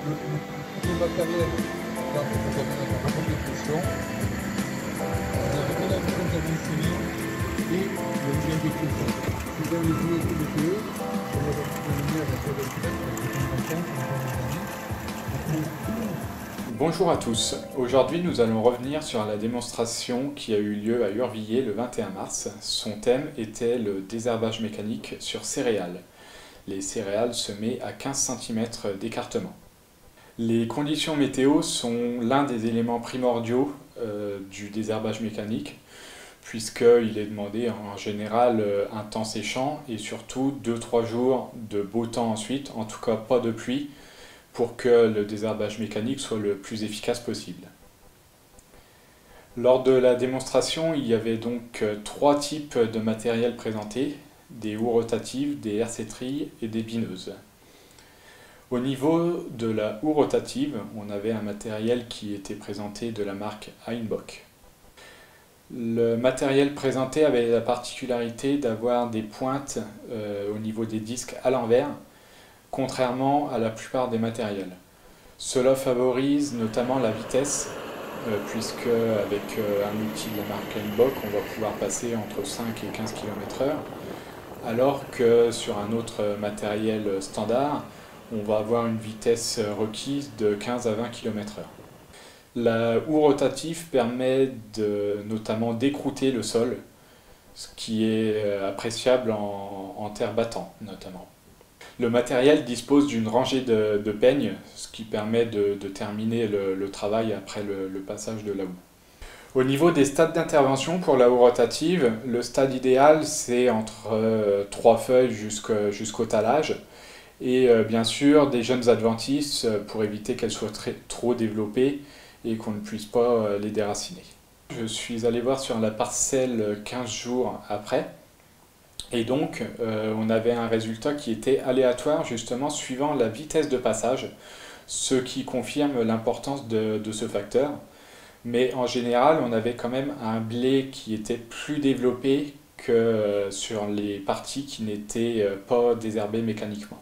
le matériel dans cette compétition, vous avez bien la mentionné et le lien de cuisson. Vous avez joué tous les deux, on va revenir à ce Bonjour à tous, aujourd'hui nous allons revenir sur la démonstration qui a eu lieu à Urvillers le 21 mars. Son thème était le désherbage mécanique sur céréales. Les céréales semées à 15 cm d'écartement. Les conditions météo sont l'un des éléments primordiaux du désherbage mécanique, puisqu'il est demandé en général un temps séchant et surtout 2-3 jours de beau temps ensuite, en tout cas pas de pluie, pour que le désherbage mécanique soit le plus efficace possible. Lors de la démonstration, il y avait donc 3 types de matériel présentés, des houes rotatives, des hersetrilles et des bineuses. Au niveau de la houe rotative, on avait un matériel qui était présenté de la marque Heimbach. Le matériel présenté avait la particularité d'avoir des pointes au niveau des disques à l'envers, contrairement à la plupart des matériels. Cela favorise notamment la vitesse, puisque avec un outil de la marque Heimbach, on va pouvoir passer entre 5 et 15 km/h, alors que sur un autre matériel standard, on va avoir une vitesse requise de 15 à 20 km/h. La houe rotative permet notamment d'écrouter le sol, ce qui est appréciable en terre battante notamment. Le matériel dispose d'une rangée de peignes, ce qui permet de terminer le travail après le passage de la houe. Au niveau des stades d'intervention pour la houe rotative, le stade idéal c'est entre 3 feuilles jusqu'au talage, et bien sûr des jeunes adventices pour éviter qu'elles soient trop développées et qu'on ne puisse pas les déraciner. Je suis allé voir sur la parcelle 15 jours après, et donc on avait un résultat qui était aléatoire justement suivant la vitesse de passage, ce qui confirme l'importance de ce facteur. Mais en général, on avait quand même un blé qui était plus développé que sur les parties qui n'étaient pas désherbées mécaniquement.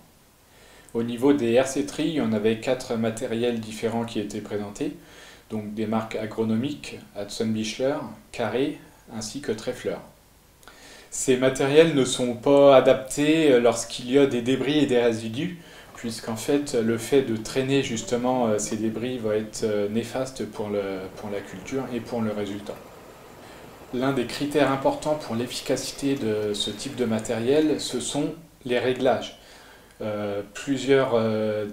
Au niveau des hersetrilles, on avait 4 matériels différents qui étaient présentés, donc des marques agronomiques, Hatson-Bichler, Carré, ainsi que Treffler. Ces matériels ne sont pas adaptés lorsqu'il y a des débris et des résidus, puisqu'en fait le fait de traîner justement ces débris va être néfaste pour la culture et pour le résultat. L'un des critères importants pour l'efficacité de ce type de matériel, ce sont les réglages. Plusieurs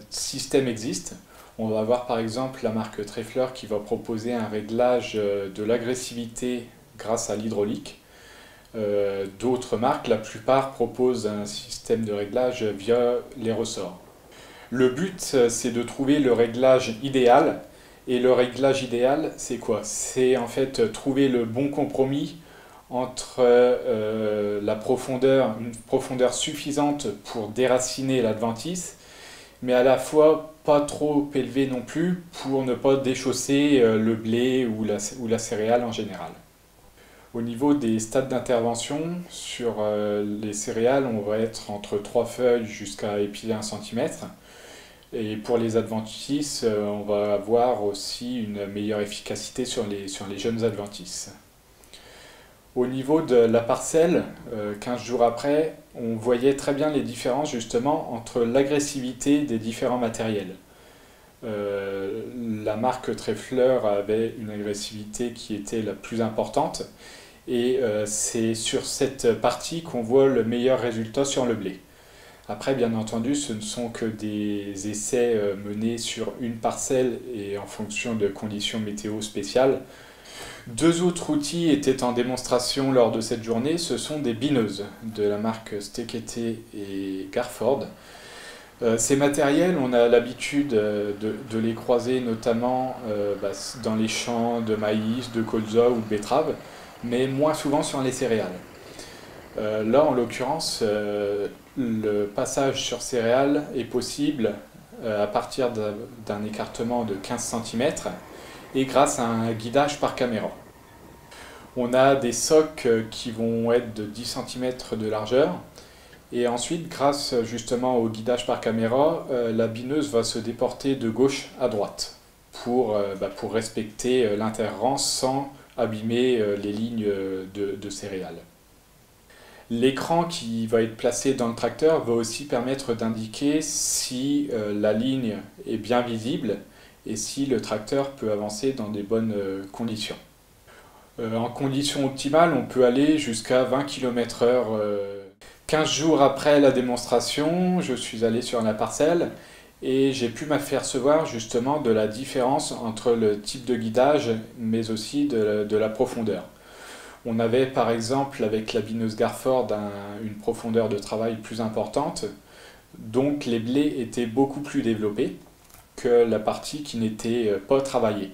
systèmes existent. On va avoir par exemple la marque Treffler qui va proposer un réglage de l'agressivité grâce à l'hydraulique. D'autres marques, la plupart, proposent un système de réglage via les ressorts. Le but, c'est de trouver le réglage idéal. Et le réglage idéal, c'est quoi? C'est en fait trouver le bon compromis entre la profondeur, une profondeur suffisante pour déraciner l'adventice, mais à la fois pas trop élevé non plus pour ne pas déchausser le blé ou la céréale en général. Au niveau des stades d'intervention, sur les céréales, on va être entre 3 feuilles jusqu'à épiler 1 cm. Et pour les adventices, on va avoir aussi une meilleure efficacité sur les jeunes adventices. Au niveau de la parcelle, 15 jours après, on voyait très bien les différences justement entre l'agressivité des différents matériels. La marque Treffler avait une agressivité qui était la plus importante, et c'est sur cette partie qu'on voit le meilleur résultat sur le blé. Après, bien entendu, ce ne sont que des essais menés sur une parcelle et en fonction de conditions météo spéciales. 2 autres outils étaient en démonstration lors de cette journée, ce sont des bineuses de la marque Steketee et Garford. Ces matériels, on a l'habitude de les croiser notamment dans les champs de maïs, de colza ou de betterave, mais moins souvent sur les céréales. Là, en l'occurrence, le passage sur céréales est possible à partir d'un écartement de 15 cm et grâce à un guidage par caméra. On a des socs qui vont être de 10 cm de largeur Et ensuite, grâce justement au guidage par caméra, la bineuse va se déporter de gauche à droite pour respecter l'interrang sans abîmer les lignes de céréales. L'écran qui va être placé dans le tracteur va aussi permettre d'indiquer si la ligne est bien visible et si le tracteur peut avancer dans des bonnes conditions. En conditions optimales, on peut aller jusqu'à 20 km/h. 15 jours après la démonstration, je suis allé sur la parcelle et j'ai pu m'apercevoir justement de la différence entre le type de guidage mais aussi de la profondeur. On avait par exemple avec la bineuse Garford une profondeur de travail plus importante, donc les blés étaient beaucoup plus développés que la partie qui n'était pas travaillée.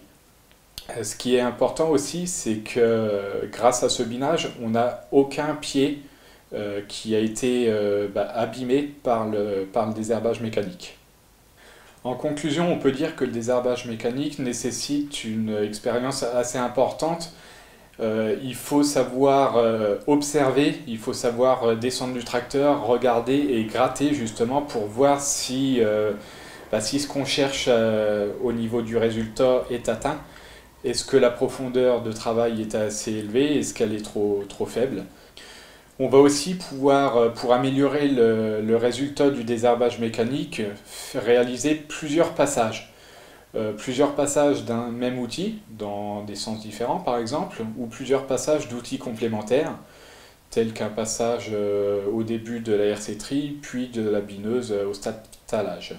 Ce qui est important aussi, c'est que grâce à ce binage, on n'a aucun pied qui a été abîmé par le désherbage mécanique. En conclusion, on peut dire que le désherbage mécanique nécessite une expérience assez importante. Il faut savoir observer, il faut savoir descendre du tracteur, regarder et gratter justement pour voir si ce qu'on cherche au niveau du résultat est atteint. Est-ce que la profondeur de travail est assez élevée? Est-ce qu'elle est trop faible? On va aussi pouvoir, pour améliorer le résultat du désherbage mécanique, réaliser plusieurs passages. Plusieurs passages d'un même outil, dans des sens différents par exemple, ou plusieurs passages d'outils complémentaires, tels qu'un passage au début de la hersétrie, puis de la bineuse au stade talage.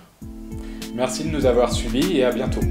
Merci de nous avoir suivis et à bientôt.